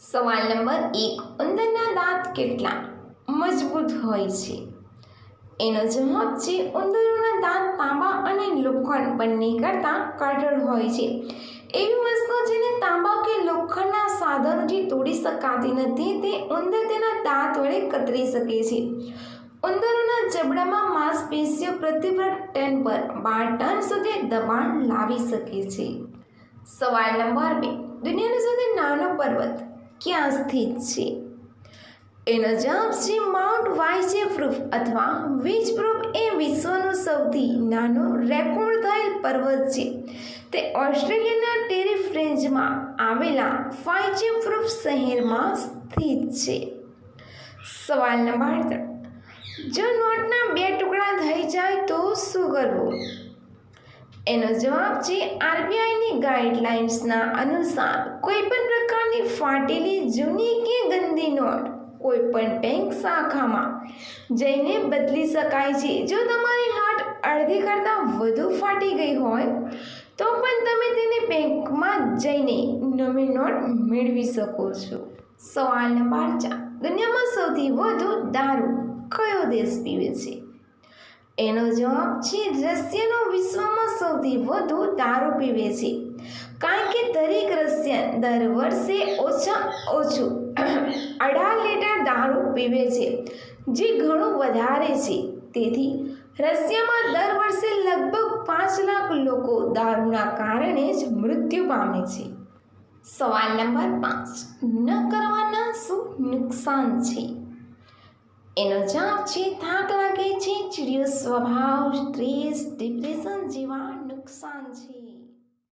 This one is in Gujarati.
સવાલ નંબર 1. ઉંદરના દાંત કેટલા મજબૂત હોય છે? એનો જવાબ છે ઉંદરોના દાંત તાંબા અને લોખંડ બંને કરતાં કઠોર હોય છે. એવી વસ્તુ જેને તાંબા કે લોખંડના સાધનોથી તોડી શકાતી નથી તે ઉંદર તેના દાંત વડે કતરી શકે છે. ઉંદરોના જબડામાં માંસપેશીઓ પ્રતિ ટન પર 12 ટન સુધી દબાણ લાવી શકે છે. સવાલ નંબર 2. દુનિયાનો સૌથી નાનો પર્વત ક્યાં સ્થિત છે? એનો જવાબ છે માઉન્ટ વાઇઝેપ્રૂફ અથવા વીજપ્રૂફ એ વિશ્વનો સૌથી નાનો રેકોર્ડ થયેલ પર્વત છે. તે ઓસ્ટ્રેલિયાના ટેરિફ રેન્જમાં આવેલા વાઇઝેપ્રૂફ શહેરમાં સ્થિત છે. સવાલ નંબર 3. જો નોટના 2 ટુકડા થઈ જાય તો શું કરવું? એનો જવાબ છે આરબીઆઈની ગાઈડલાઇન્સના અનુસાર કોઈપણ પ્રકારની ફાટેલી જૂની કે ગંદી નોટ કોઈપણ બેંક શાખામાં જઈને બદલી શકાય છે. જો તમારી નોટ અડધી કરતાં વધુ ફાટી ગઈ હોય તો પણ તમે તેને બેંકમાં જઈને નવી નોટ મેળવી શકો છો. સવાલ નંબર 4. દુનિયામાં સૌથી વધુ દારૂ કયો દેશ પીવે છે? એનો જવાબ છે રશિયાનો વિશ્વમાં સૌથી વધુ દારૂ પીવે છે, કારણ કે દરેક રશિયન દર વર્ષે ઓછું 18 લીટર દારૂ પીવે છે, જે ઘણું વધારે છે. તેથી રશિયામાં દર વર્ષે લગભગ 5 લાખ લોકો દારૂના કારણે જ મૃત્યુ પામે છે. સવાલ નંબર 5. ન કરવાના શું નુકસાન છે? એનો જવાબ છે થાક લાગે છે, ચીડિયો સ્વભાવ, સ્ટ્રેસ, ડિપ્રેશન જેવા નુકસાન છે.